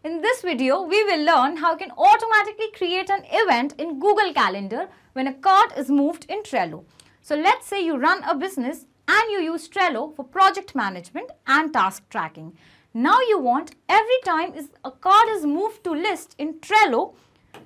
In this video, we will learn how you can automatically create an event in Google Calendar when a card is moved in Trello. So let's say you run a business and you use Trello for project management and task tracking. Now you want every time a card is moved to list in Trello,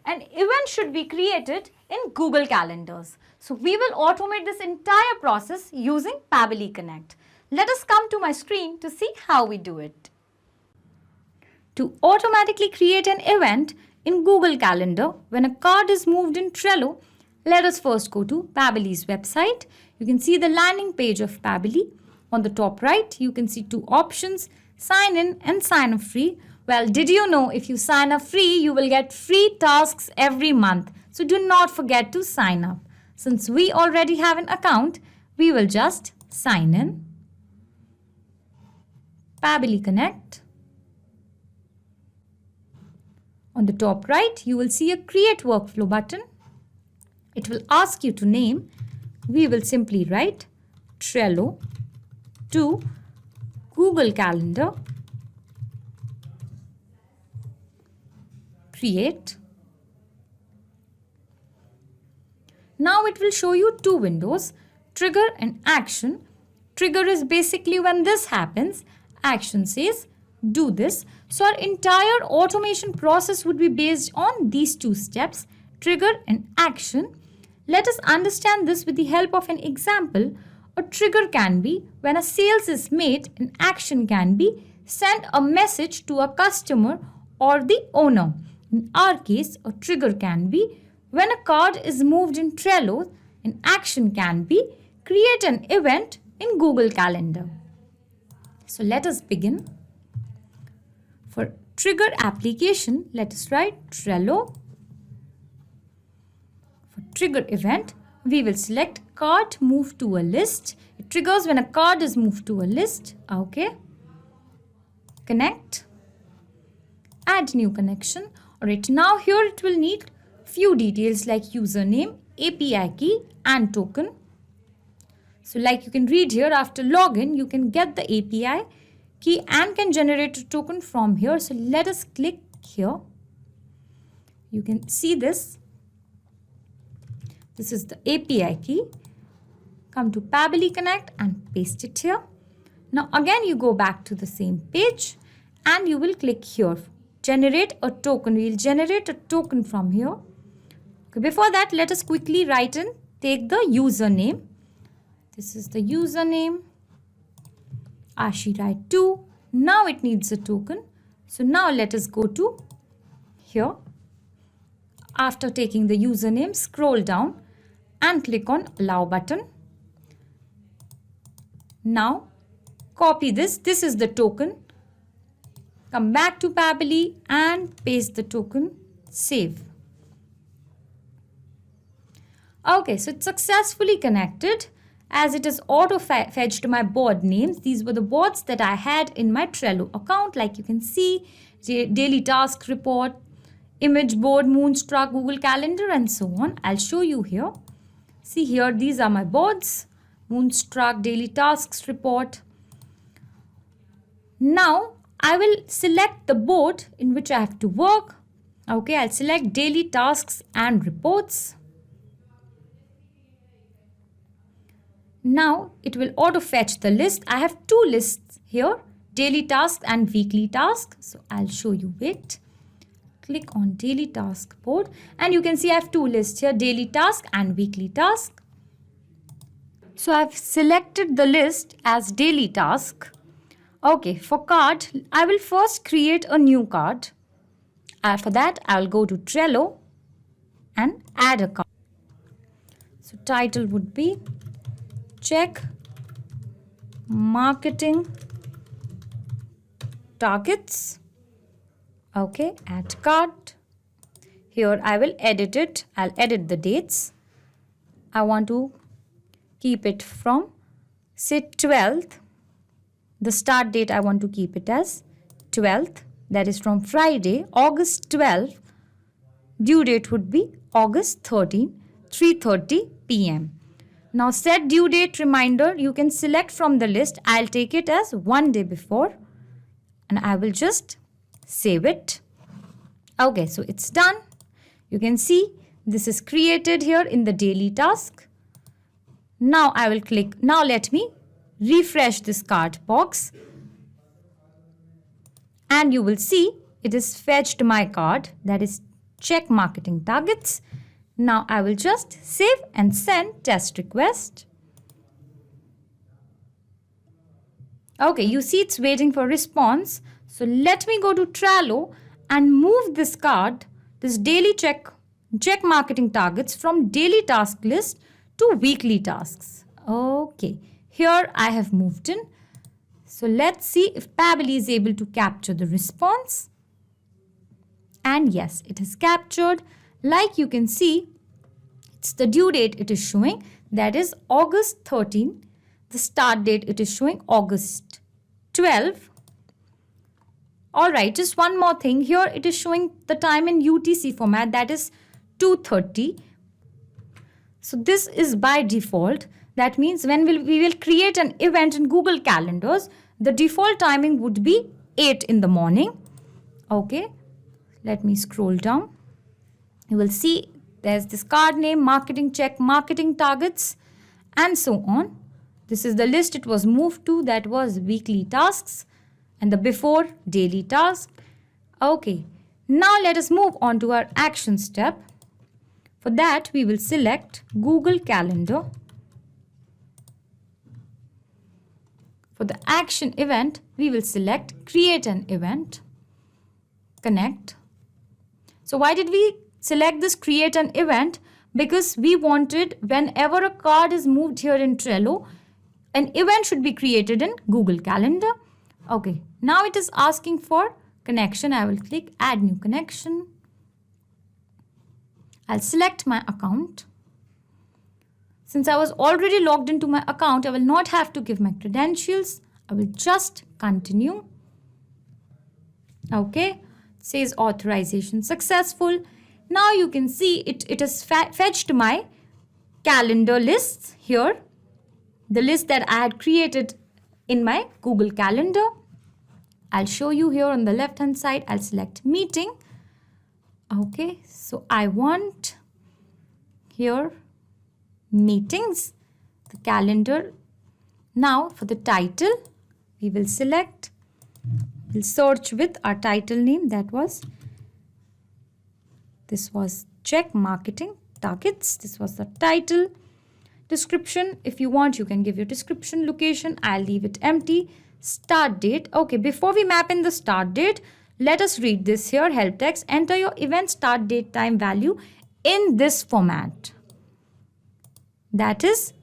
an event should be created in Google Calendars. So we will automate this entire process using Pabbly Connect. Let us come to my screen to see how we do it. To automatically create an event in Google Calendar when a card is moved in Trello, let us first go to Pabbly's website. You can see the landing page of Pabbly. On the top right, you can see two options, sign in and sign up free. Well, did you know if you sign up free, you will get free tasks every month. So do not forget to sign up. Since we already have an account, we will just sign in. Pabbly Connect. On the top right, you will see a Create Workflow button. It will ask you to name. We will simply write Trello to Google Calendar. Create. Now it will show you two windows, Trigger and Action. Trigger is basically when this happens. Action says do this. So our entire automation process would be based on these two steps, trigger and action. Let us understand this with the help of an example. A trigger can be when a sales is made, and action can be send a message to a customer or the owner. In our case, a trigger can be when a card is moved in Trello, and action can be create an event in Google Calendar. So let us begin. For trigger application, let us write Trello. For trigger event, we will select card move to a list. It triggers when a card is moved to a list. Okay. Connect. Add new connection. Alright, now here it will need few details like username, API key and token. So like you can read here, after login, you can get the API key and can generate a token from here. So let us click here. You can see this. This is the API key. Come to Pabbly Connect and paste it here. Now again you go back to the same page and you will click here. Generate a token. We will generate a token from here. Okay, before that, let us quickly take the username. This is the username. Ashi write 2. Now it needs a token. So now let us go to here. After taking the username, scroll down and click on allow button. Now copy this. This is the token. Come back to Pabbly and paste the token. Save. Okay, so it's successfully connected. As it has auto-fetched my board names. These were the boards that I had in my Trello account. Like you can see, daily task report, image board, Moonstruck, Google Calendar and so on. I'll show you here. See here, these are my boards. Moonstruck, daily tasks report. Now, I will select the board in which I have to work. Okay, I'll select daily tasks and reports. Now it will auto fetch the list. I have two lists here, daily task and weekly task. So I'll show you it. Click on daily task board and you can see I have two lists here, daily task and weekly task. So I've selected the list as daily task. Okay, for card, I will first create a new card. For that, I'll go to Trello and add a card. So title would be Check Marketing Targets. Okay, add card. Here I will edit it. I'll edit the dates. I want to keep it from say 12th. The start date I want to keep it as 12th. That is from Friday, August 12th. Due date would be August 13, 3:30 p.m. Now set due date reminder, you can select from the list. I'll take it as one day before and I will just save it. Okay, so it's done. You can see this is created here in the daily task. Now I will click, now let me refresh this cart box. And you will see it is fetched my card, that is check marketing targets. Now I will just save and send test request. Okay, you see it's waiting for response. So let me go to Trello and move this card, this daily check marketing targets from daily task list to weekly tasks. Okay, here I have moved in. So let's see if Pabbly is able to capture the response. And yes, it is captured. Like you can see, it's the due date it is showing, that is August 13. The start date it is showing August 12. Alright, just one more thing. Here it is showing the time in UTC format, that is 2:30. So this is by default. That means when we will create an event in Google Calendars, the default timing would be 8 in the morning. Okay, let me scroll down. You will see there's this card name, marketing check, marketing targets, and so on. This is the list it was moved to, that was weekly tasks, and the before daily task. Okay, now let us move on to our action step. For that, we will select Google Calendar. For the action event, we will select create an event, connect. So why did we select this create an event? Because we wanted whenever a card is moved here in Trello, an event should be created in Google Calendar. Okay, now it is asking for connection. I will click add new connection. I'll select my account. Since I was already logged into my account, I will not have to give my credentials. I will just continue. Okay, it says authorization successful. Now you can see it has fetched my calendar lists here. The list that I had created in my Google Calendar. I'll show you here on the left hand side. I'll select meeting. Okay, so I want here meetings, the calendar. Now for the title, we will select, we'll search with our title name, this was check marketing targets. This was the title. Description, if you want, you can give your description. Location, I'll leave it empty. Start date. Okay, before we map in the start date, let us read this here. Help text, enter your event start date time value in this format. That is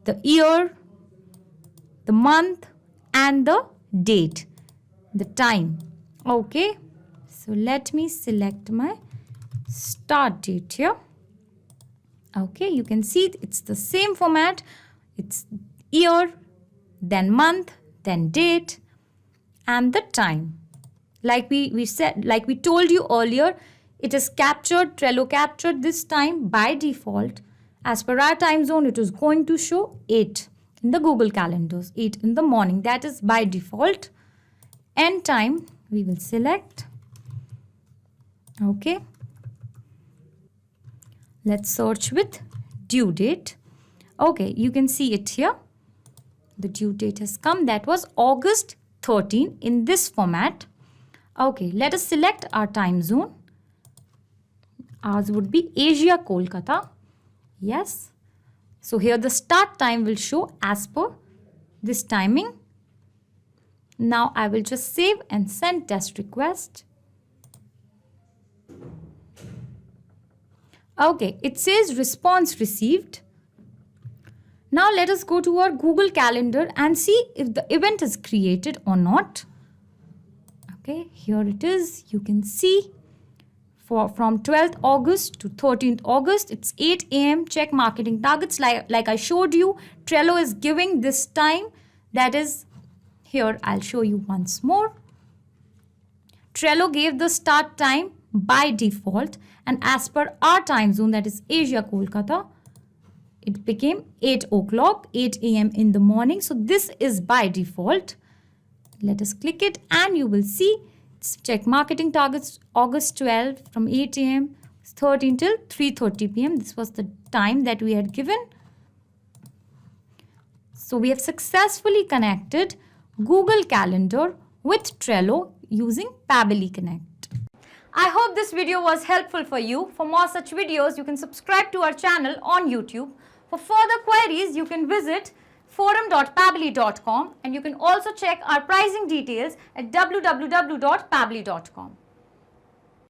the year, the month, and the date, the time. Okay, so let me select my start date here. Okay, you can see it's the same format. It's year, then month, then date, and the time. Like we told you earlier, it is captured, Trello captured this time by default. As per our time zone, it is going to show 8 in the Google Calendars, 8 in the morning. That is by default. End time, we will select. Okay. Let's search with due date. Okay, you can see it here. The due date has come. That was August 13 in this format. Okay, let us select our time zone. Ours would be Asia, Kolkata. Yes. So here the start time will show as per this timing. Now I will just save and send test request. Okay, it says response received. Now let us go to our Google Calendar and see if the event is created or not. Okay, here it is. You can see from 12th August to 13th August, it's 8 a.m. Check marketing targets. Like I showed you, Trello is giving this time. That is, here I'll show you once more. Trello gave the start time by default, and as per our time zone, that is Asia, Kolkata, it became 8 o'clock, 8 a.m. in the morning. So this is by default. Let us click it and you will see check marketing targets August 12 from 8 a.m. 13 till 3:30 p.m. This was the time that we had given. So we have successfully connected Google Calendar with Trello using Pabbly Connect. I hope this video was helpful for you. For more such videos, you can subscribe to our channel on YouTube. For further queries, you can visit forum.pabbly.com and you can also check our pricing details at www.pabbly.com.